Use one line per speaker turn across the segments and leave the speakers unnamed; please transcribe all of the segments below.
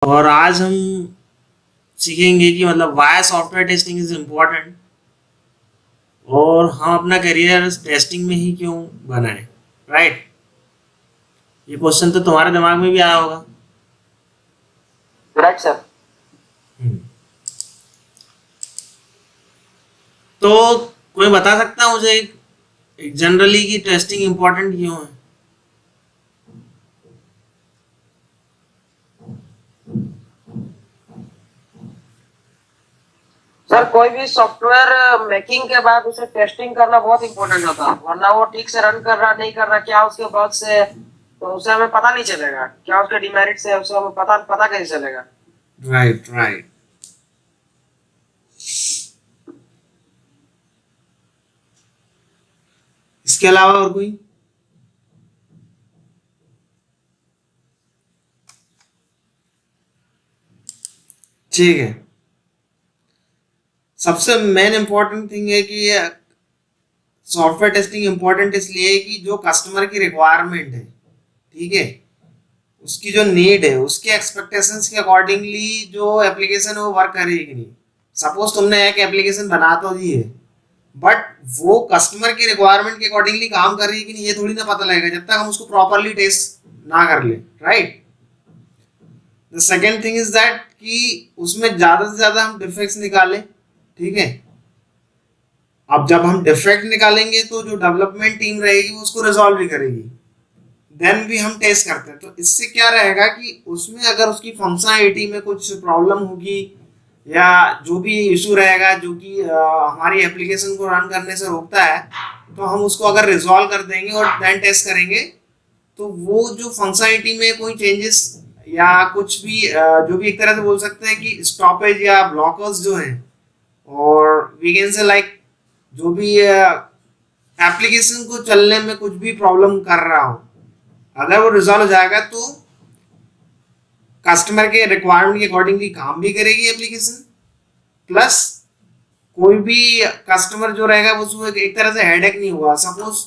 और आज हम सीखेंगे कि मतलब why software testing is important और हम अपना करियर टेस्टिंग में ही क्यों बनाएं। राइट, ये क्वेश्चन तो तुम्हारे दिमाग में भी आया होगा।
Right sir.
हम्म। तो कोई बता सकता है मुझे जनरली कि टेस्टिंग इम्पोर्टेंट क्यों है?
सर कोई भी सॉफ्टवेयर मेकिंग के बाद उसे टेस्टिंग करना बहुत इंपॉर्टेंट होता है, वरना वो ठीक से रन कर रहा नहीं कर रहा, क्या उसके बग्स है तो उसे हमें पता नहीं चलेगा, क्या उसके डिमेरिट्स है उसे हमें पता पता कैसे चलेगा।
Right right. इसके अलावा और कोई? ठीक है। सबसे मेन इंपॉर्टेंट थिंग है कि सॉफ्टवेयर टेस्टिंग इंपॉर्टेंट इसलिए है कि जो कस्टमर की रिक्वायरमेंट है, ठीक है, उसकी जो नीड है उसके एक्सपेक्टेशंस के अकॉर्डिंगली जो एप्लीकेशन है वो वर्क करेगी कि नहीं। सपोज तुमने एक एप्लीकेशन बना तो दी है, बट वो कस्टमर की रिक्वायरमेंट के अकॉर्डिंगली काम कर रही है कि नहीं ये थोड़ी ना पता लगेगा जब तक हम उसको प्रॉपरली टेस्ट ना कर ले। Right. The second thing is that कि उसमें ज्यादा से ज्यादा हम डिफेक्ट्स निकालें। ठीक है। अब जब हम डिफेक्ट निकालेंगे तो जो डेवलपमेंट टीम रहेगी वो उसको रिजॉल्व भी करेगी, देन भी हम टेस्ट करते हैं। तो इससे क्या रहेगा कि उसमें अगर उसकी फंक्शनैलिटी में कुछ प्रॉब्लम होगी या जो भी इशू रहेगा जो कि हमारी एप्लीकेशन को रन करने से रोकता है, तो हम उसको अगर रिजॉल्व कर देंगे और देन टेस्ट करेंगे, तो वो जो फंक्शनैलिटी में कोई चेंजेस या कुछ भी जो भी एक तरह से बोल सकते हैं कि स्टॉपेज या ब्लॉकर्स जो हैं, और वी कैन से लाइक जो भी एप्लीकेशन को चलने में कुछ भी प्रॉब्लम कर रहा हो, अगर वो रिजॉल्व हो जाएगा तो कस्टमर के रिक्वायरमेंट के अकॉर्डिंगली काम भी करेगी एप्लीकेशन, प्लस कोई भी कस्टमर जो रहेगा वो उसको एक तरह से हेडेक नहीं हुआ। सपोज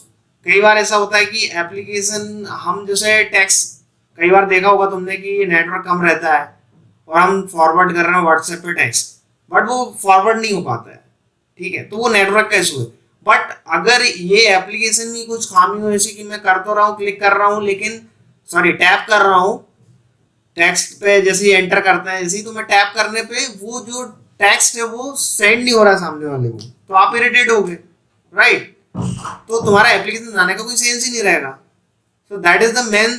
कई बार ऐसा होता है कि एप्लीकेशन हम जैसे टेक्स्ट, कई बार देखा होगा तुमने कि नेटवर्क कम रहता है और हम फॉरवर्ड कर रहे हैं व्हाट्सएप पे टेक्स्ट, बट वो फॉरवर्ड नहीं हो पाता है। ठीक है, तो वो नेटवर्क का इशू है। बट अगर ये एप्लीकेशन में कुछ खामी हो, जैसे कि मैं कर तो रहा हूँ, क्लिक कर रहा हूँ, लेकिन सॉरी टैप कर रहा हूँ टेक्स्ट पे, जैसे ही एंटर करते हैं जैसे ही, तो मैं टैप करने पे वो जो टेक्स्ट है वो सेंड नहीं हो रहा सामने वाले को, तो आप इरिटेट हो गए। राइट। तो तुम्हारा एप्लीकेशन बनाने का कोई सेंस ही नहीं रहेगा। So that is the main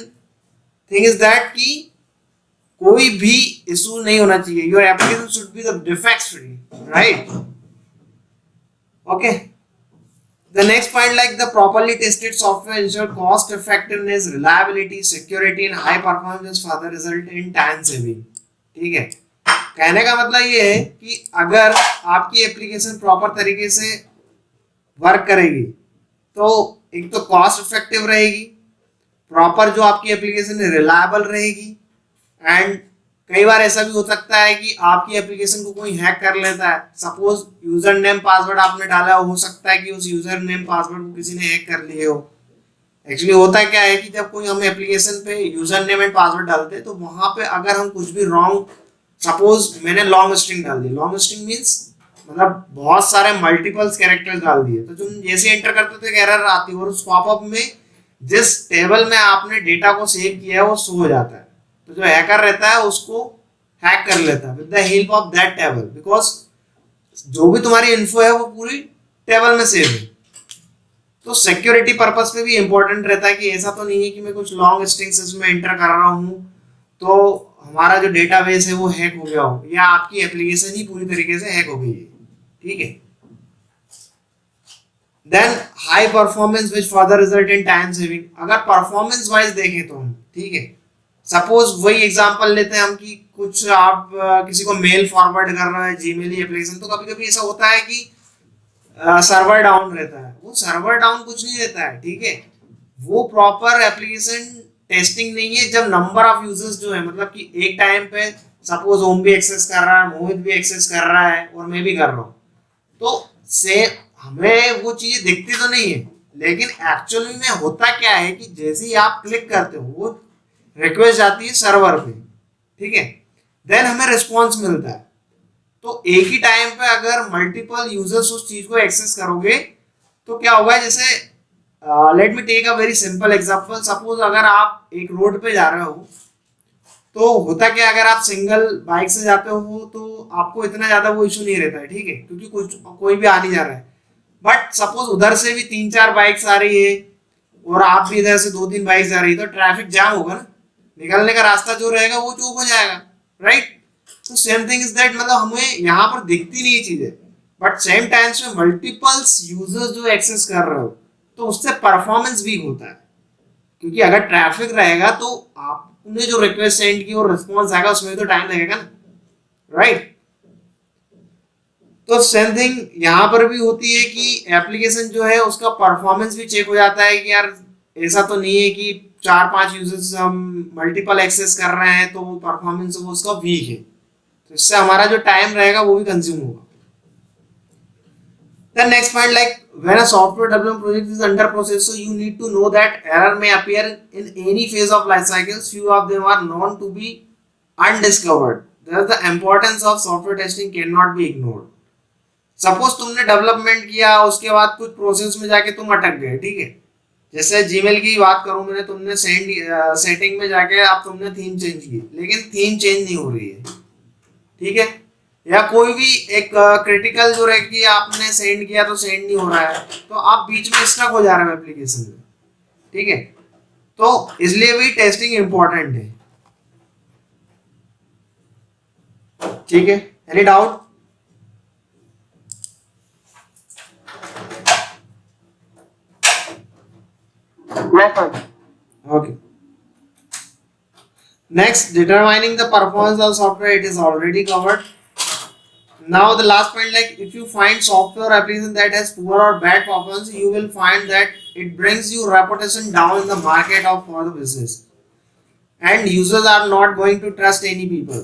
thing is that कि कोई भी इशू नहीं होना चाहिए। Your application should be the defect free. Right. Okay. The next point, like the properly tested software ensure cost effectiveness, reliability, security and high performance further result in time saving. ठीक है। कहने का मतलब ये है कि अगर आपकी एप्लीकेशन प्रॉपर तरीके से वर्क करेगी तो एक तो कॉस्ट इफेक्टिव रहेगी, प्रॉपर जो आपकी एप्लीकेशन है रिलायबल रहेगी, एंड कई बार ऐसा भी हो सकता है कि आपकी एप्लीकेशन को कोई हैक कर लेता है। सपोज यूजर नेम पासवर्ड आपने डाला, हो सकता है कि उस यूजर नेम पासवर्ड को किसी ने हैक कर लिए हो। एक्चुअली होता क्या है कि जब कोई हम एप्लीकेशन पे यूजर नेम एंड पासवर्ड डालते हैं तो वहां पे अगर हम कुछ भी रॉन्ग, सपोज मैंने लॉन्ग स्ट्रिंग डाल दी, लॉन्ग स्ट्रिंग मीन्स मतलब बहुत सारे मल्टीपल्स कैरेक्टर्स डाल दिए, तो तुम जैसे एंटर करते हो तो एक एरर आती है और उस पॉपअप में जिस टेबल में आपने डेटा को सेव किया है वो शो हो जाता है। तो जो हैकर रहता है उसको हैक कर लेता है with the help of that table, because जो भी तुम्हारी इन्फो है वो पूरी टेबल में सेव है। तो सिक्योरिटी पर्पस पे भी इंपॉर्टेंट रहता है कि ऐसा तो नहीं है कि मैं कुछ लॉन्ग स्ट्रिंग्स इसमें एंटर कर रहा हूँ तो हमारा जो डेटाबेस है वो हैक हो गया हो या आपकी एप्लीकेशन ही पूरी तरीके से हैक हो गई है। ठीक है। Then high performance which further result in time saving. अगर परफॉर्मेंस वाइज देखें तो हम, ठीक है, सपोज वही एग्जांपल लेते हैं हम कि कुछ आप किसी को मेल फॉरवर्ड कर रहे हैं जीमेल एप्लीकेशन, तो कभी कभी ऐसा होता है कि सर्वर डाउन रहता है। वो सर्वर डाउन कुछ नहीं रहता है, ठीक है, वो प्रॉपर एप्लीकेशन टेस्टिंग नहीं है। जब नंबर ऑफ यूजर्स जो है, मतलब कि एक टाइम पे सपोज ओम भी एक्सेस कर रहा है, मोहित भी एक्सेस कर रहा है और मैं भी कर रहा हूँ, तो से हमें वो चीजें दिखती तो नहीं है, लेकिन एक्चुअली में होता क्या है कि जैसे ही आप क्लिक करते हो वो रिक्वेस्ट जाती है सर्वर पे। ठीक है। देन हमें रिस्पॉन्स मिलता है। तो एक ही टाइम पे अगर मल्टीपल यूजर्स उस चीज को एक्सेस करोगे तो क्या होगा, जैसे let me take a very simple example. Suppose अगर आप एक रोड पे जा रहे हो तो होता क्या, अगर आप सिंगल बाइक से जाते हो तो आपको इतना ज्यादा वो इशू नहीं रहता है, ठीक है, क्योंकि कुछ कोई भी आ नहीं जा रहा है। बट सपोज उधर से भी 3-4 बाइक्स आ रही है और आप भी इधर से 2-3 बाइक्स आ रही है, तो ट्रैफिक जाम होगा ना, निकलने का रास्ता जो रहेगा वो चौक हो जाएगा, राइट। तो सेम थिंग इज दैट, मतलब हमें यहाँ पर दिखती नहीं चीजें, बट सेम टाइम्स में मल्टीपल्स यूजर्स जो एक्सेस कर रहे हो तो उससे परफॉर्मेंस वीक होता है, क्योंकि अगर ट्रैफिक रहेगा तो आपने जो रिक्वेस्ट सेंड की और रिस्पॉन्स आएगा उसमें तो टाइम लगेगा ना, राइट। तो सेम थिंग यहाँ पर भी होती है कि एप्लीकेशन जो है उसका परफॉर्मेंस भी चेक हो जाता है कि यार ऐसा तो नहीं है कि 4-5 यूजर्स हम मल्टीपल एक्सेस कर रहे हैं तो परफॉर्मेंस वो उसका वीक है, तो इससे हमारा जो टाइम रहेगा वो भी कंज्यूम होगा। The next point, like when a software development project is under process, so you need to know that error may appear in any phase of life cycles. Few of them are known to be undiscovered. Thus, the importance of software testing cannot be ignored. Suppose तुमने development किया, उसके बाद कुछ process में जाके तुम अटक गए, ठीक है। जैसे जीमेल की बात करूं मैंने, तुमने सेटिंग में जाके अब तुमने थीम चेंज की, लेकिन थीम चेंज नहीं हो रही है, ठीक है। या कोई भी एक क्रिटिकल जो है कि आपने सेंड किया तो सेंड नहीं हो रहा है, तो आप बीच में स्टक हो जा रहे हो एप्लीकेशन में, ठीक है। तो इसलिए भी टेस्टिंग इंपॉर्टेंट है, ठीक है। Any doubt? Okay. Next, determining the performance of software, it is already covered. Now the last point, like if you find software application that has poor or bad performance, you will find that it brings your reputation down in the market of for the business, and users are not going to trust any people.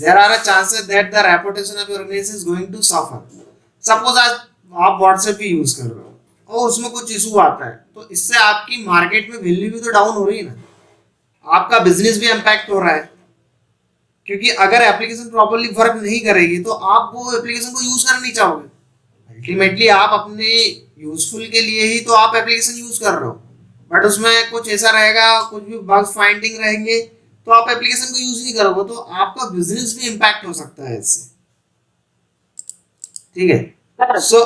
There are a chances that the reputation of your organization is going to suffer. Suppose आज आप WhatsApp भी use कर रहे हो और उसमें कुछ issue आता है, तो इससे आपकी मार्केट में वैल्यू भी तो डाउन हो रही है ना, आपका बिजनेस भी इम्पैक्ट हो रहा है, क्योंकि अगर एप्लीकेशन प्रॉपर्ली वर्क नहीं करेगी तो आप वो एप्लीकेशन को यूज करना नहीं चाहोगे। अल्टीमेटली आप अपने यूजफुल के लिए ही तो आप एप्लीकेशन यूज कर रहे हो, बट उसमें कुछ ऐसा रहेगा, कुछ भी बग फाइंडिंग रहेंगे तो आप एप्लीकेशन को यूज नहीं करोगे, तो आपका बिजनेस भी इम्पैक्ट हो सकता है इससे, ठीक है। सो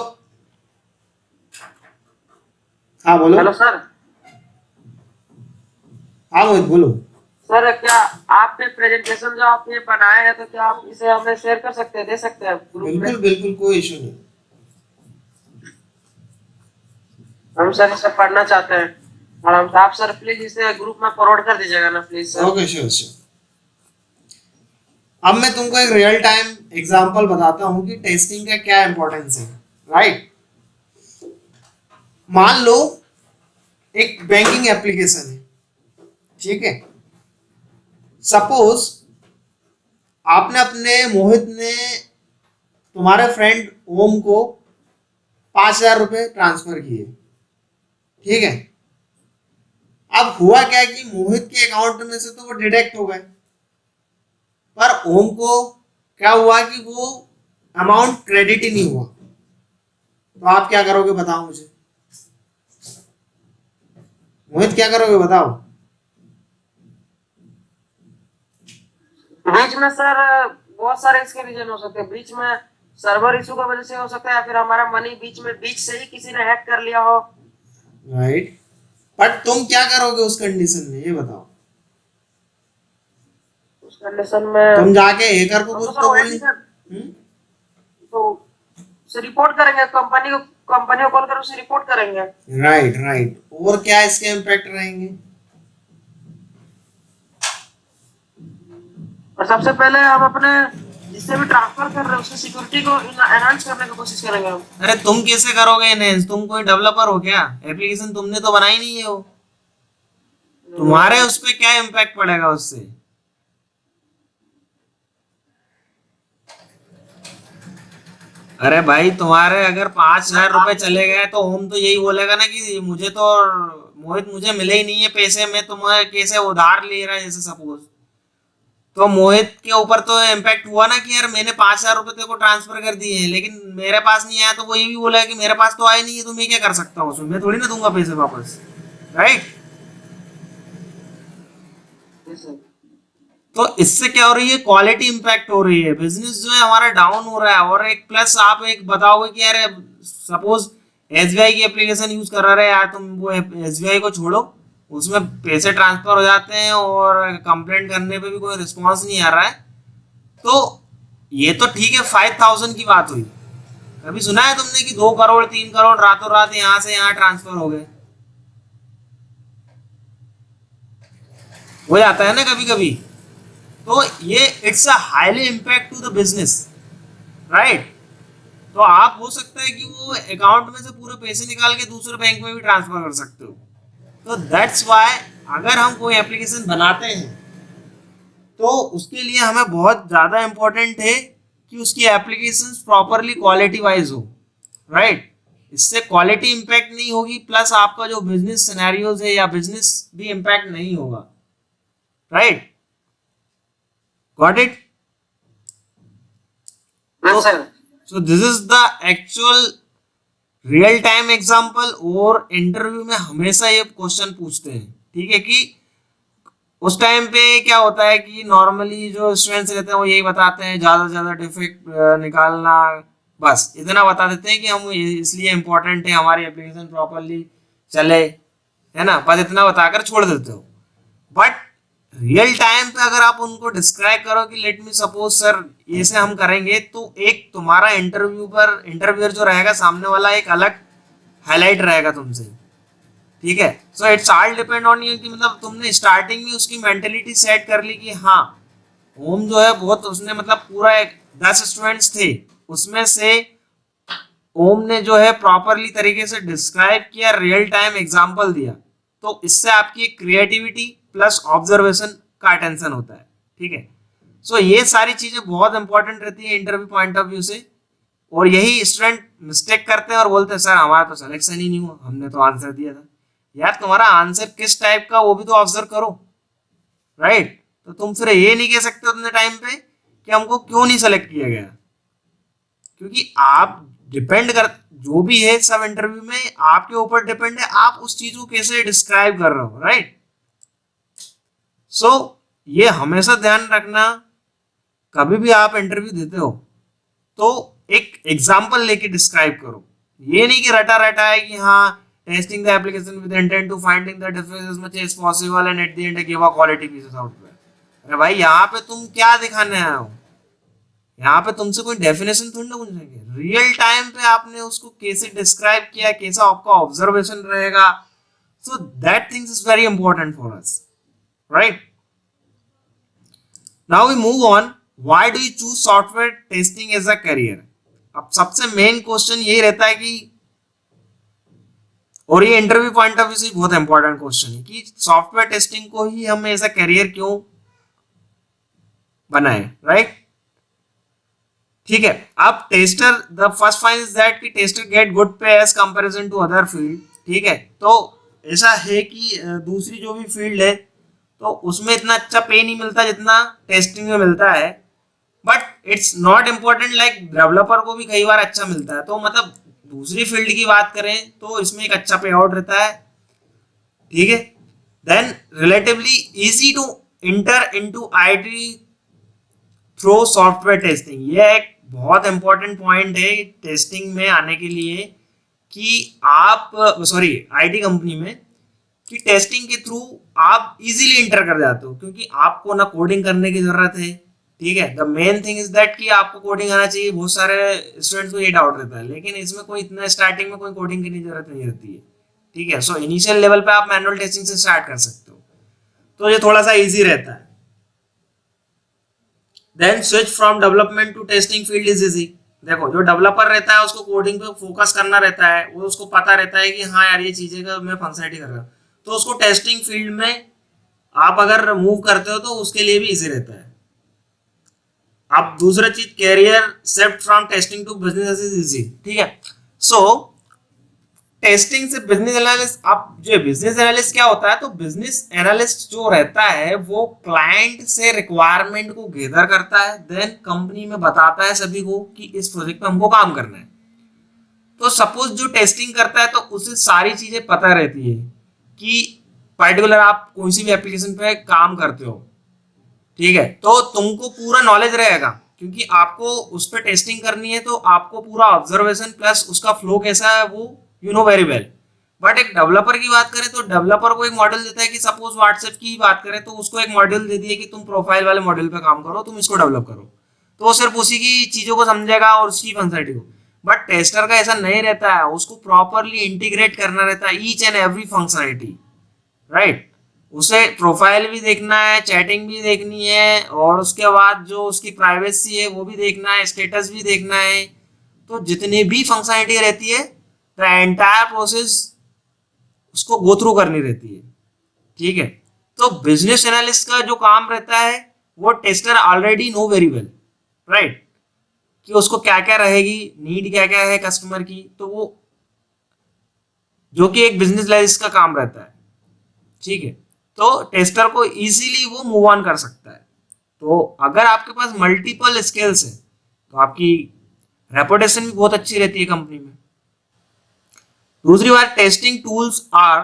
हाँ बोलो।
Hello sir.
हाँ मोहित बोलो।
सर क्या आपने प्रेजेंटेशन जो आपने बनाया है तो क्या आप इसे हमें शेयर कर सकते हैं, दे सकते हैं ग्रुप में?
बिल्कुल बिल्कुल, कोई इशू नहीं।
हम सर इसे पढ़ना चाहते हैं और हम आप सर प्लीज इसे ग्रुप में फॉरवर्ड कर दीजिएगा ना please sir.
Okay sure sure. अब मैं तुमको एक रियल टाइम एग्जांपल बताता हूं कि टेस्टिंग का क्या इंपॉर्टेंस है, राइट। मान लो एक बैंकिंग एप्लीकेशन है, ठीक है। सपोज आपने अपने मोहित ने तुम्हारे फ्रेंड ओम को 5,000 रुपए ट्रांसफर किए, ठीक है। अब हुआ क्या कि मोहित के अकाउंट में से तो वो डिडक्ट हो गए, पर ओम को क्या हुआ कि वो अमाउंट क्रेडिट ही नहीं हुआ। तो आप क्या करोगे बताओ मुझे, मोहित क्या करोगे बताओ।
बीच में सर बहुत सारे इसके रीजन हो सकते हैं, बीच में सर्वर इशू की वजह से हो सकता है, या फिर हमारा मनी बीच से ही किसी ने हैक कर लिया हो,
राइट। बट तुम क्या करोगे उस कंडीशन में, ये बताओ।
उस कंडीशन में
तुम जाके हैकर को कुछ तो बोल
तो उसे रिपोर्ट करेंगे, कंपनी को कॉल कर उसे रिपोर्ट करेंगे।
Right right. और क्या इसके इम्पैक्ट रहेंगे?
और सबसे पहले हम अपने जिससे भी ट्रांसफर कर रहे हैं उसकी सिक्योरिटी को एनहांस करने की कोशिश करेंगे हम।
अरे तुम कैसे करोगे एनहांस? तुम कोई डेवलपर हो क्या? एप्लीकेशन तुमने तो बनाई नहीं है वो, तुम्हारे उस पे क्या इम्पैक्ट पड़ेगा उससे? अरे भाई तुम्हारे अगर 5,000 रुपए चले गए तो ओम तो यही बोलेगा ना कि मुझे तो मोहित मुझे मिले ही नहीं है पैसे, मैं तुम्हें कैसे उधार ले रहा है जैसे सपोज। तो मोहित के ऊपर तो इम्पैक्ट हुआ ना कि यार मैंने 5,000 रुपए तेरे को ट्रांसफर कर दिए हैं लेकिन मेरे पास नहीं आया, तो वो ये भी बोला कि मेरे पास तो आए नहीं है, तो मैं क्या कर सकता हूँ उसमें, मैं थोड़ी ना दूंगा पैसे वापस, राइट।
Yes, sir.
तो इससे क्या हो रही है, क्वालिटी इंपैक्ट हो रही है, बिजनेस जो है हमारा डाउन हो रहा है। और एक प्लस आप एक बताओगे कि यार सपोज एसबीआई की एप्लीकेशन यूज कर रहे हैं यार तुम, वो एसबीआई को छोड़ो, उसमें पैसे ट्रांसफर हो जाते हैं और कंप्लेंट करने पे भी कोई रिस्पॉन्स नहीं आ रहा है, तो ये तो ठीक है 5,000 की बात हुई। कभी सुना है तुमने कि 2 करोड़ 3 करोड़ रातों रात यहाँ से यहाँ ट्रांसफर हो गए? हो जाता है ना कभी कभी। तो ये it's a highly impact to the business, right. तो आप हो सकता है कि वो अकाउंट में से पूरे पैसे निकाल के दूसरे बैंक में भी ट्रांसफर कर सकते हो। तो दैट्स वाई अगर हम कोई एप्लीकेशन बनाते हैं तो उसके लिए हमें बहुत ज़्यादा इम्पोर्टेंट है कि उसकी एप्लीकेशन प्रॉपरली क्वालिटी वाइज हो, राइट। इससे क्वालिटी इम्पैक्ट नहीं होगी, प्लस आपका जो बिजनेस सिनेरियोज है या बिजनेस भी इम्पैक्ट नहीं होगा, right. Got it?
Yes, sir.
So this is the actual real time example. और इंटरव्यू में हमेशा ये क्वेश्चन पूछते हैं, ठीक है, कि उस टाइम पे क्या होता है कि नॉर्मली जो स्टूडेंट्स रहते हैं वो यही बताते हैं ज़्यादा से ज़्यादा डिफेक्ट निकालना, बस इतना बता देते हैं कि हम इसलिए इम्पोर्टेंट है हमारी एप्लीकेशन प्रॉपरली चले, है ना, बस इतना बताकर छोड़ देते हो। बट रियल टाइम पे अगर आप उनको डिस्क्राइब करो कि लेट मी सपोज सर ऐसे हम करेंगे, तो एक तुम्हारा इंटरव्यू पर इंटरव्यूअर जो रहेगा सामने वाला एक अलग हाईलाइट रहेगा तुमसे, ठीक है। So it's all depend on you कि मतलब तुमने स्टार्टिंग में उसकी मेंटेलिटी सेट कर ली कि हाँ ओम जो है बहुत, उसने मतलब पूरा एक 10 स्टूडेंट्स थे उसमें से ओम ने जो है प्रॉपरली तरीके से डिस्क्राइब किया, रियल टाइम एग्जांपल दिया, तो इससे आपकी क्रिएटिविटी प्लस ऑब्जर्वेशन का अटेंशन होता है, ठीक है। सो ये सारी चीजें बहुत इंपॉर्टेंट रहती है इंटरव्यू पॉइंट ऑफ व्यू से। और यही स्टूडेंट मिस्टेक करते हैं और बोलते हैं सर हमारा तो सिलेक्शन ही नहीं हुआ, हमने तो आंसर दिया था। यार तुम्हारा आंसर किस टाइप का वो भी तो ऑब्जर्व करो, राइट। तो तुम फिर ये नहीं कह सकते उतने टाइम पे कि हमको क्यों नहीं सेलेक्ट किया गया, क्योंकि आप डिपेंड कर, जो भी है सब इंटरव्यू में आपके ऊपर डिपेंड है, आप उस चीज को कैसे डिस्क्राइब कर रहे हो, राइट। सो ये हमेशा ध्यान रखना, कभी भी आप इंटरव्यू देते हो तो एक एग्जाम्पल लेके डिस्क्राइब करो। ये नहीं कि रटा रटा है कि हाँ testing the application with intent to finding the difference as much as possible and at the end give a quality piece output. अरे भाई यहाँ पे तुम क्या दिखाने आए हो, यहाँ पे तुमसे कोई डेफिनेशन थोड़ी ना पूछेंगे, रियल टाइम पे आपने उसको कैसे डिस्क्राइब किया, कैसा आपका ऑब्जर्वेशन रहेगा। So that things is very important for us, right. Now we move on, why do you choose software testing as a career. अब सबसे मेन क्वेश्चन यही रहता है कि, और ये इंटरव्यू पॉइंट ऑफ व्यू से बहुत इंपॉर्टेंट क्वेश्चन है कि सॉफ्टवेयर टेस्टिंग को ही हम एज अ करियर क्यों बनाए, राइट। ठीक है, अब tester the first point is that कि tester get good pay as comparison to other field, ठीक है। तो ऐसा है कि दूसरी जो भी फील्ड है तो उसमें इतना अच्छा पे नहीं मिलता जितना टेस्टिंग में मिलता है, but it's not important, like developer को भी कई बार अच्छा मिलता है। तो मतलब दूसरी फील्ड की बात करें तो इसमें एक अच्छा पे आउट रहता है, ठीक है। Then relatively easy to enter into IT through software testing, ये एक बहुत इंपॉर्टेंट पॉइंट है टेस्टिंग में आने के लिए कि आप सॉरी आईटी कंपनी में, कि टेस्टिंग के थ्रू आप इजीली इंटर कर जाते हो, क्योंकि आपको ना कोडिंग करने की जरूरत है, ठीक है। The main thing is that कि आपको कोडिंग आना चाहिए, बहुत सारे स्टूडेंट्स को ये डाउट रहता है, लेकिन इसमें कोई इतना स्टार्टिंग में कोई कोडिंग की जरूरत नहीं रहती है, ठीक है। सो इनिशियल लेवल पे आप मैनुअल टेस्टिंग से स्टार्ट कर सकते हो, तो ये थोड़ा सा इजी रहता है। Then switch from development to testing field is easy. देखो जो डेवलपर रहता है उसको कोडिंग पे फोकस करना रहता है, वो उसको पता रहता है कि हाँ यार ये चीजें का मैं फंक्शनलिटी कर रहा हूँ, तो उसको टेस्टिंग फील्ड में आप अगर मूव करते हो तो उसके लिए भी इजी रहता है। अब दूसरा चीज career shift from testing to business is easy, ठीक है। सो टेस्टिंग से बिजनेस एनालिस्ट, आप जो बिजनेस एनालिस्ट क्या होता है, तो बिजनेस एनालिस्ट जो रहता है वो क्लाइंट से रिक्वायरमेंट को गैदर करता है, देन कंपनी में बताता है सभी को कि इस प्रोजेक्ट पे हमको काम करना है। तो सपोज जो टेस्टिंग करता है तो उसे सारी चीजें पता रहती है कि पर्टिकुलर आप कौन सी भी एप्लीकेशन पे काम करते हो, ठीक है, तो तुमको पूरा नॉलेज रहेगा क्योंकि आपको उस पर टेस्टिंग करनी है, तो आपको पूरा ऑब्जर्वेशन प्लस उसका फ्लो कैसा है वो you know very well. But एक डेवलपर की बात करें तो डेवलपर को एक मॉडल देता है कि सपोज व्हाट्सएप की बात करें तो उसको एक मॉडल दे दिए कि तुम प्रोफाइल वाले मॉडल पे काम करो, तुम इसको डेवलप करो, तो वो सिर्फ उसी की चीजों को समझेगा और उसकी फंक्शनलिटी को। बट टेस्टर का ऐसा नहीं रहता है, उसको प्रॉपरली इंटीग्रेट करना रहता है each and every functionality, right. उसे प्रोफाइल भी देखना है, चैटिंग भी देखनी है, और उसके बाद जो उसकी प्राइवेसी है वो भी देखना है, स्टेटस भी देखना है। तो जितनी भी फंक्शनलिटी रहती है द एंटायर प्रोसेस उसको गो थ्रू करनी रहती है, ठीक है। तो बिजनेस एनालिस्ट का जो काम रहता है वो tester already know very well, right, कि उसको क्या क्या रहेगी, नीड क्या क्या है कस्टमर की, तो वो जो कि एक बिजनेस एनालिस्ट का काम रहता है, ठीक है। तो टेस्टर को इजीली वो मूव ऑन कर सकता है। तो अगर आपके पास मल्टीपल स्किल्स है तो आपकी रेपुटेशन भी बहुत अच्छी रहती है कंपनी में। दूसरी बात, testing tools are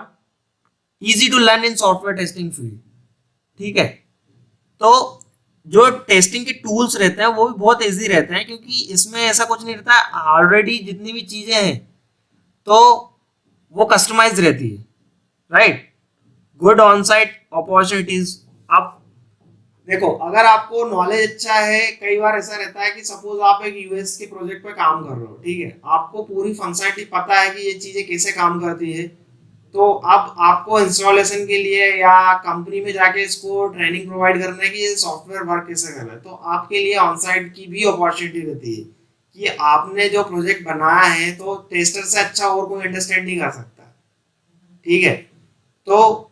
easy to learn in software testing field, ठीक है। तो जो टेस्टिंग के टूल्स रहते हैं वो भी बहुत इजी रहते हैं क्योंकि इसमें ऐसा कुछ नहीं रहता, ऑलरेडी जितनी भी चीजें हैं तो वो कस्टमाइज रहती है, right. Good on site opportunities. अब देखो, अगर आपको नॉलेज अच्छा है, कई बार ऐसा रहता है कि सपोज आप एक यूएस के प्रोजेक्ट पे काम कर रहे हो, ठीक है, आपको पूरी फंक्शनलिटी पता है कि ये चीजें कैसे काम करती है, तो अब आपको इंस्टॉलेशन के लिए या कंपनी में जाके इसको ट्रेनिंग प्रोवाइड करना है कि ये सॉफ्टवेयर वर्क कैसे कर रहा है, तो आपके लिए ऑन साइट की भी अपॉर्चुनिटी रहती है कि आपने जो प्रोजेक्ट बनाया है तो टेस्टर से अच्छा और कोई अंडरस्टैंड नहीं कर सकता, ठीक है। तो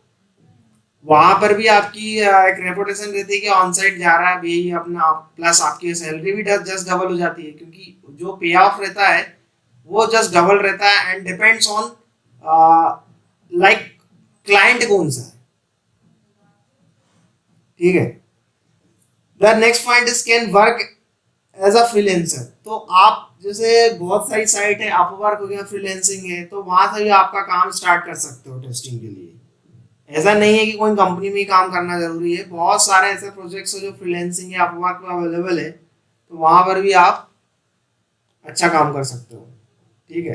वहां पर भी आपकी एक रेपुटेशन रहती है कि ऑन साइट जा रहा है भाई अपना, प्लस आपकी सैलरी भी जस्ट डबल हो जाती है क्योंकि जो पे ऑफ रहता है वो जस्ट डबल रहता है and depends on like client कौन सा है, ठीक है। The next point is can work as a freelancer. तो आप जैसे बहुत सारी साइट है, अपवर्क हो गया, फ्रीलांसिंग है, तो वहां से भी आपका काम स्टार्ट कर सकते हो टेस्टिंग के लिए। ऐसा नहीं है कि कोई कंपनी में ही काम करना जरूरी है, बहुत सारे ऐसे प्रोजेक्ट्स हैं जो फ्रीलांसिंग या अपवर्क पे अवेलेबल है, तो वहां पर भी आप अच्छा काम कर सकते हो, ठीक है।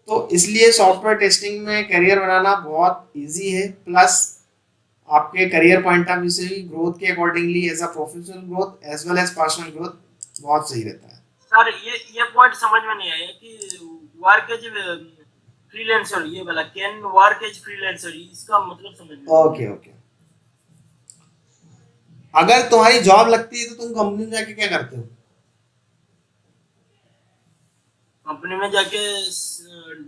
तो इसलिए सॉफ्टवेयर टेस्टिंग में करियर बनाना बहुत इजी है, प्लस आपके करियर पॉइंट ऑफ व्यू से भी ग्रोथ के accordingly as a professional growth as well as personal growth बहुत सही रहता है।
सर ये पॉइंट समझ में नहीं आया कि वर्क एज फ्रीलांसर, ये वाला कैन वर्क एज फ्रीलांसर, इसका मतलब समझ में।
ओके ओके, अगर तुम्हारी जॉब लगती है तो तुम कंपनी में जाके क्या करते हो?
कंपनी में जाके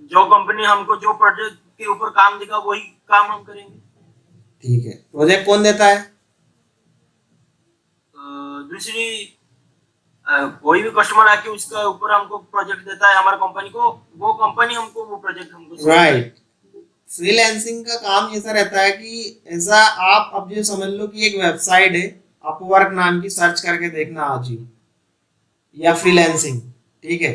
जो कंपनी हमको जो प्रोजेक्ट के ऊपर काम देगा वही काम हम करेंगे।
ठीक है, प्रोजेक्ट कौन देता है?
दूसरी कोई भी कस्टमर आके उसका ऊपर हमको प्रोजेक्ट देता है हमारी कंपनी को, वो कंपनी हमको वो प्रोजेक्ट हमको,
राइट। फ्रीलांसिंग का काम ऐसा रहता है कि ऐसा आप अब ये समझ लो कि एक वेबसाइट है, अपवर्क नाम की, सर्च करके देखना आज ही, या फ्रीलांसिंग, ठीक है।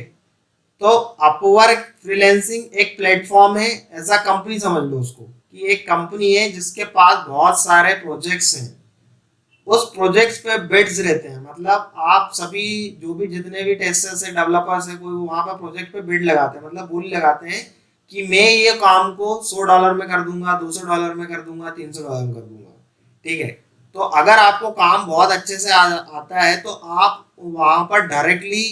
तो अपवर्क फ्रीलांसिंग एक प्लेटफॉर्म है, ऐसा कंपनी समझ लो उसको कि एक कंपनी है जिसके पास बहुत सारे प्रोजेक्ट्स हैं, उस प्रोजेक्ट्स पे बिड्स रहते हैं, मतलब आप सभी जो भी जितने भी टेस्टर्स है, डेवलपर्स है, कोई वहां पर प्रोजेक्ट पे बिड लगाते हैं, मतलब बोली लगाते हैं कि मैं ये काम को $100 में कर दूंगा, $200 में कर दूंगा, $300 में कर दूंगा, ठीक है। तो अगर आपको काम बहुत अच्छे से आता है तो आप वहां पर डायरेक्टली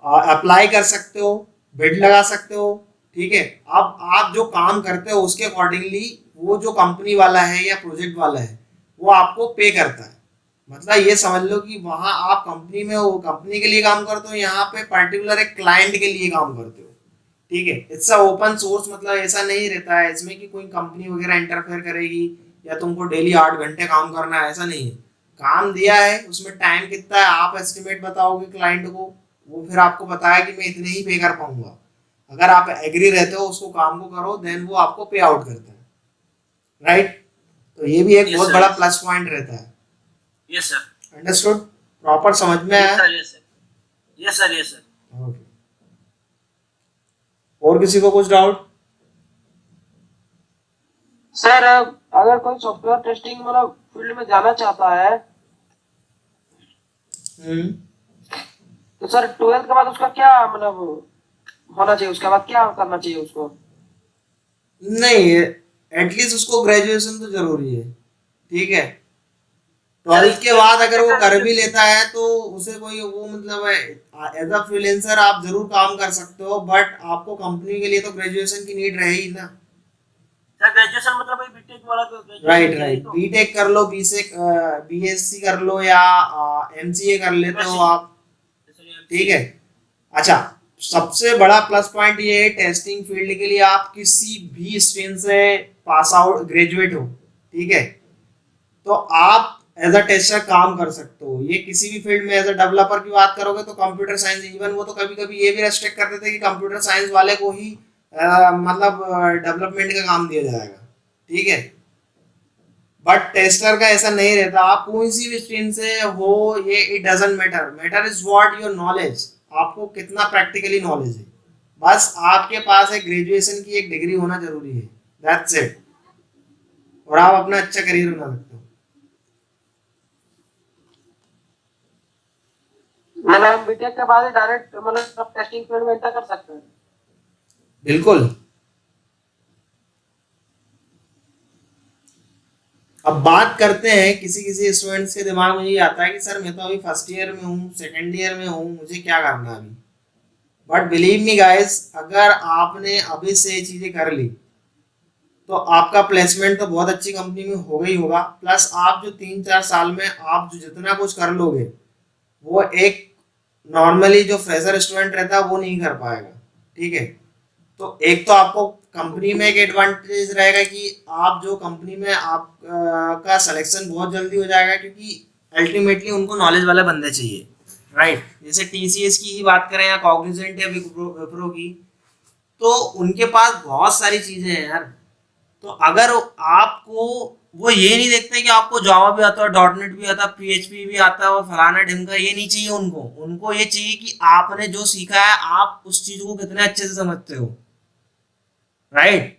अप्लाई कर सकते हो, बिड लगा सकते हो, ठीक है। अब आप जो काम करते हो उसके अकॉर्डिंगली वो जो कंपनी वाला है या प्रोजेक्ट वाला है वो आपको पे करता है। मतलब ये समझ लो कि वहां आप कंपनी में हो, कंपनी के लिए काम करते हो, यहाँ पे पर्टिकुलर एक क्लाइंट के लिए काम करते हो, ठीक है। इट्स अ ओपन सोर्स, मतलब ऐसा नहीं रहता है इसमें कि कोई कंपनी वगैरह इंटरफेयर करेगी या तुमको डेली 8 घंटे काम करना है, ऐसा नहीं है। काम दिया है, उसमें टाइम कितना है आप एस्टिमेट बताओगे क्लाइंट को, वो फिर आपको बताया कि मैं इतने ही पे कर पाऊंगा। अगर आप एग्री रहते हो उसको काम को करो, देन वो आपको पे आउट करता है, राइट? तो ये भी एक
Yes,
बहुत
sir.
बड़ा प्लस पॉइंट रहता है।
Yes sir,
understood? प्रॉपर समझ में
यस
आया?
Sir, yes sir, yes sir, yes sir.
Okay. और किसी को कुछ डाउट?
सर अगर कोई सॉफ्टवेयर टेस्टिंग मतलब फील्ड में जाना चाहता है तो सर 12th के बाद उसका क्या मतलब होना चाहिए, उसके बाद क्या करना चाहिए उसको?
नहीं, एटलीस्ट उसको ग्रेजुएशन तो जरूरी है, ठीक है?
सर
12th के बाद अगर वो कर भी
सर
लेता है तो उसे कोई वो मतलब एज अ फ्रीलांसर आप जरूर काम कर सकते हो, बट आपको कंपनी के लिए तो ग्रेजुएशन की नीड रहेगी ना।
ग्रेजुएशन मतलब वही बीटेक वाला ग्रेजुएशन
राइट,
चाहिए
राइट।
तो
बीटेक कर लो, बीसेक बीएससी कर लो, या एमसीए कर लेते हो आप, ठीक है? अच्छा, सबसे बड़ा प्लस पॉइंट ये है टेस्टिंग फील्ड के लिए, आप किसी भी स्ट्रीम से पास आउट ग्रेजुएट हो, ठीक है, तो आप एज अ टेस्टर काम कर सकते हो। ये किसी भी फील्ड में, एज अ डेवलपर की बात करोगे तो कंप्यूटर साइंस, इवन वो तो कभी कभी ये भी रेस्ट्रिक्ट कर देते हैं कि कंप्यूटर साइंस वाले को ही मतलब डेवलपमेंट का काम दिया जाएगा, ठीक है? बट टेस्टर का ऐसा नहीं रहता, आप कोई सी भी स्ट्रीम से हो, ये it doesn't matter, matter is what your knowledge, आपको कितना प्रैक्टिकली नॉलेज है, बस आपके पास एक ग्रेजुएशन की एक डिग्री होना जरूरी है, दैट्स इट, और आप अपना अच्छा करियर बना सकते हो।
मतलब हम बीटेक के बाद ही डायरेक्ट मतलब टेस्टिंग फील्ड में एंटर कर सकते हैं?
बिल्कुल। अब बात करते हैं, किसी किसी स्टूडेंट्स के दिमाग में ये आता है कि सर मैं तो अभी फर्स्ट ईयर में हूँ, सेकेंड ईयर में हूँ, मुझे क्या करना है अभी? बट बिलीव मी गाइस, अगर आपने अभी से ये चीजें कर ली तो आपका प्लेसमेंट तो बहुत अच्छी कंपनी में हो गई होगा, प्लस आप जो 3-4 साल में आप जो जितना कुछ कर लोगे वो एक नॉर्मली जो फ्रेशर स्टूडेंट रहता है वो नहीं कर पाएगा, ठीक है? तो एक तो आपको कंपनी में एक एडवांटेज रहेगा कि आप जो कंपनी में आप का सिलेक्शन बहुत जल्दी हो जाएगा, क्योंकि अल्टीमेटली उनको नॉलेज वाला बंदा चाहिए, राइट? जैसे टीसीएस की ही बात करें या कॉग्निजेंट या विप्रो की, तो उनके पास बहुत सारी चीजें हैं यार। तो अगर आपको, वो ये नहीं देखते कि आपको जावा भी आता है, डॉट नेट भी आता है, पीएचपी भी आता है और फलाना ढिमका, ये नहीं चाहिए उनको। उनको ये चाहिए कि आपने जो सीखा है आप उस चीज को कितने अच्छे से समझते हो, राइट?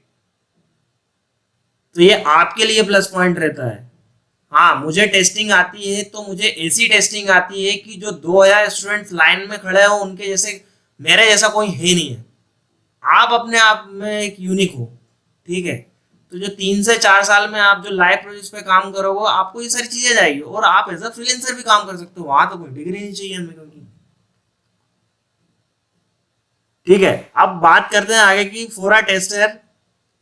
तो ये आपके लिए प्लस पॉइंट रहता है। हाँ, मुझे टेस्टिंग आती है तो मुझे ऐसी टेस्टिंग आती है कि जो 2000 स्टूडेंट लाइन में खड़े हो उनके जैसे, मेरे जैसा कोई है नहीं है। आप अपने आप में एक यूनिक हो, ठीक है? तो जो 3 से 4 साल में आप जो लाइव प्रोजेक्ट पे काम करोगे आपको ये सारी चीजें जाएगी, और आप एज अ फ्रीलांसर भी काम कर सकते हो, वहां तो कोई डिग्री नहीं चाहिए हमें क्योंकि, ठीक है? अब बात करते हैं आगे की, for a tester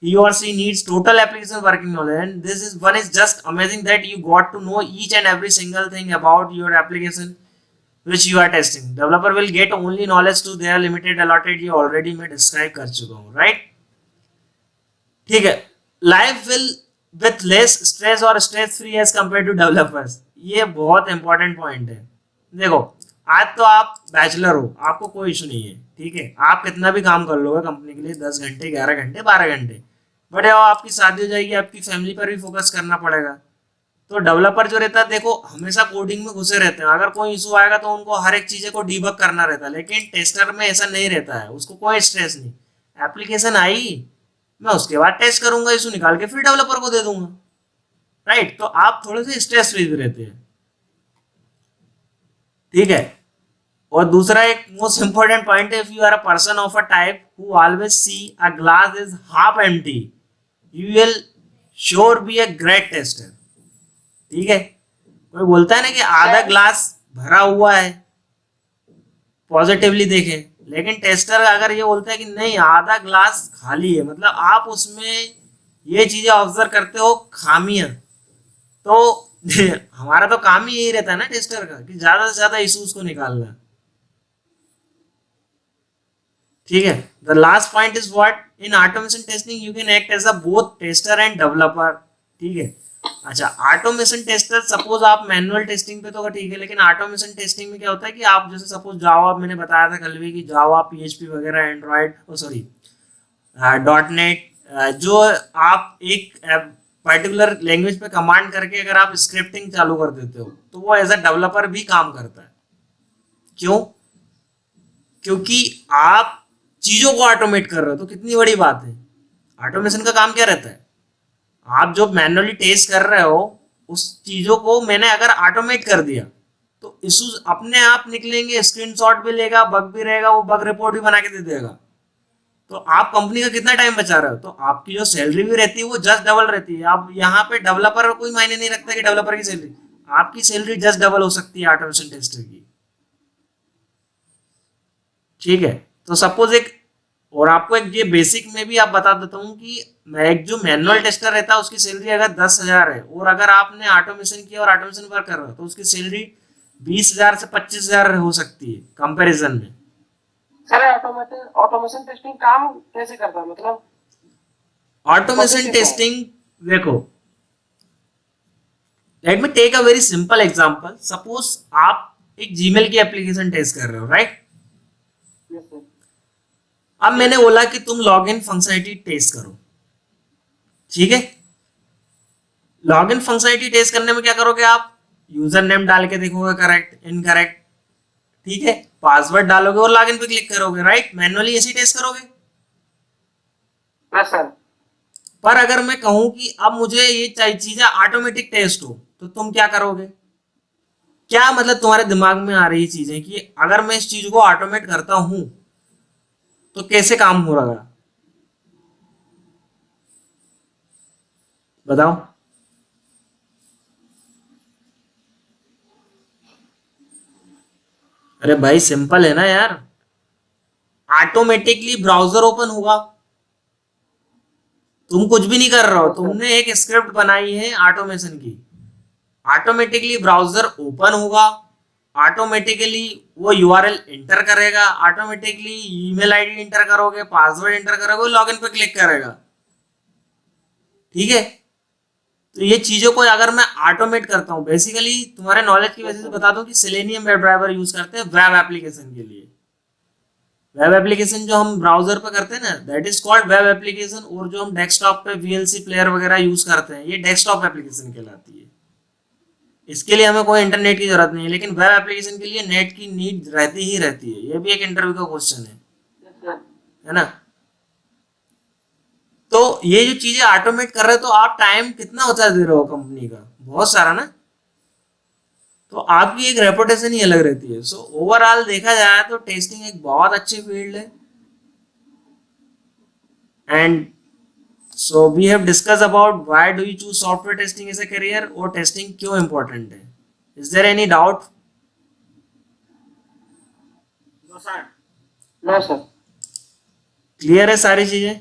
he or she needs total application working knowledge, and this is one is just amazing that you got to know each and every single thing about your application which you are testing. Developer will get only knowledge to their limited allotted, ये already मैं describe कर चुका हूँ, right? ठीक है। Life will with less stress और stress free as compare to developers, ये बहुत इंपॉर्टेंट पॉइंट है। देखो, आज तो आप बैचलर हो, आपको कोई इशू नहीं है, ठीक है? आप कितना भी काम कर लोगे कंपनी के लिए, 10 घंटे, 11 घंटे, 12 घंटे, बट अब आपकी शादी हो जाएगी, आपकी फैमिली पर भी फोकस करना पड़ेगा। तो डेवलपर जो रहता है, देखो, हमेशा कोडिंग में घुसे रहते हैं, अगर कोई इशू आएगा तो उनको हर एक चीजें को डीबग करना रहता है, लेकिन टेस्टर में ऐसा नहीं रहता है, उसको कोई स्ट्रेस नहीं। एप्लीकेशन आई, मैं उसके बाद टेस्ट करूंगा, इशू निकाल के फिर डेवलपर को दे दूंगा, राइट? तो आप थोड़े से स्ट्रेस फ्री भी रहते हैं, ठीक है? और दूसरा एक मोस्ट इंपॉर्टेंट पॉइंट है, if you are a person of a type who always see a glass is half empty, you will sure be a great tester, ठीक है? कोई बोलता है ना कि आधा ग्लास भरा हुआ है, पॉजिटिवली देखें, लेकिन टेस्टर अगर ये बोलता है कि नहीं आधा ग्लास खाली है, मतलब आप उसमें ये चीजें ऑब्जर्व करते हो खामियां, तो हमारा तो काम ही यही रहता है ना टेस्टर का, कि ज्यादा से ज्यादा इश्यूज को निकालना, ठीक है? The last point is what in automation testing you can act as a both tester and developer, ठीक है? अच्छा, ऑटोमेशन टेस्टर, सपोज आप मैनुअल टेस्टिंग पे तो ठीक है, लेकिन ऑटोमेशन टेस्टिंग में क्या होता है कि आप जैसे सपोज जावा, मैंने बताया था कल भी कि जावा, पीएचपी वगैरह, एंड्रॉयड, सॉरी .NET, जो आप एक पर्टिकुलर लैंग्वेज पे कमांड करके अगर आप स्क्रिप्टिंग चालू कर देते हो तो वो एज अ डेवलपर भी काम करता है। क्यों? क्योंकि आप चीजों को ऑटोमेट कर रहे हो, तो कितनी बड़ी बात है। ऑटोमेशन का काम क्या रहता है, आप जो मैनुअली टेस्ट कर रहे हो उस चीजों को मैंने अगर ऑटोमेट कर दिया तो इश्यूज अपने आप निकलेंगे, स्क्रीनशॉट भी लेगा, बग भी रहेगा, वो बग रिपोर्ट भी बना के दे देगा। तो आप कंपनी का कितना टाइम बचा रहे हो, तो आपकी जो सैलरी भी रहती है वो जस्ट डबल रहती है। आप यहाँ पे डेवलपर कोई मायने नहीं रखता कि डेवलपर की सैलरी, आपकी सैलरी जस्ट डबल हो सकती है ऑटोमेशन टेस्टर की। ठीक है, तो सपोज एक, और आपको एक ये बेसिक में भी आप बता देता हूँ कि मैं एक जो मैनुअल टेस्टर रहता है उसकी सैलरी अगर 10,000 है, और अगर आपने ऑटोमेशन किया और ऑटोमेशन वर्क कर रहे हो तो उसकी सैलरी 20,000 से 25,000 हो सकती है कंपैरिजन में।
सर ऑटोमेशन टेस्टिंग काम कैसे करता है, मतलब
ऑटोमेशन टेस्टिंग, देखो, let me take a very simple example. Suppose आप एक जीमेल की एप्लीकेशन टेस्ट कर रहे हो, राइट?
Yes, sir.
अब मैंने बोला कि तुम लॉग इन फंक्शनलिटी टेस्ट करो, ठीक है? लॉग इन फंक्शनलिटी टेस्ट करने में क्या करोगे, आप यूजर नेम डाल के देखोगे करेक्ट इनकरेक्ट, ठीक है? पासवर्ड डालोगे और लॉग इन पे क्लिक करोगे, राइट? मैनुअली ऐसे टेस्ट करोगे।
Yes, sir.
पर अगर मैं कहूं कि अब मुझे ये चीजें ऑटोमेटिक टेस्ट हो तो तुम क्या करोगे? क्या मतलब तुम्हारे दिमाग में आ रही चीजें कि अगर मैं इस चीज को ऑटोमेट करता हूं तो कैसे काम हो रहा है, बताओ। अरे भाई सिंपल है ना यार, ऑटोमेटिकली ब्राउजर ओपन होगा, तुम कुछ भी नहीं कर रहे हो, तुमने एक स्क्रिप्ट बनाई है ऑटोमेशन की, ऑटोमेटिकली ब्राउजर ओपन होगा, ऑटोमेटिकली वो यूआरएल इंटर करेगा, ऑटोमेटिकली ईमेल आईडी इंटर करोगे, पासवर्ड इंटर करोगे, लॉगिन पे क्लिक करेगा, ठीक है? तो ये चीजों को अगर मैं ऑटोमेट करता हूँ, बेसिकली तुम्हारे नॉलेज की वजह से बता दूं कि सेलेनियम वेब ड्राइवर यूज करते हैं वेब एप्लीकेशन के लिए। वेब एप्लीकेशन जो हम ब्राउजर पे करते हैं ना, that is called web application, और जो हम डेस्कटॉप पे वीएलसी प्लेयर वगैरह यूज करते हैं ये डेस्कटॉप एप्लीकेशन कहलाती है। इसके लिए हमें कोई इंटरनेट की जरूरत नहीं है, लेकिन वेब एप्लीकेशन के लिए नेट की नीड रहती ही रहती है। ये भी एक इंटरव्यू का क्वेश्चन है ना? तो ये जो चीजें ऑटोमेट कर रहे हो तो आप टाइम कितना बचा दे रहे हो कंपनी का, बहुत सारा ना, तो आपकी एक रेपुटेशन ही अलग रहती है। सो ओवरऑल देखा जाए तो टेस्टिंग एक बहुत अच्छी फील्ड है। And so we have discuss about why do you choose software testing as a career, और टेस्टिंग क्यों इंपॉर्टेंट है। Is there any doubt?
No sir.
Clear है सारी चीजें?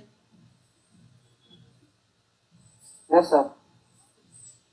Yes sir.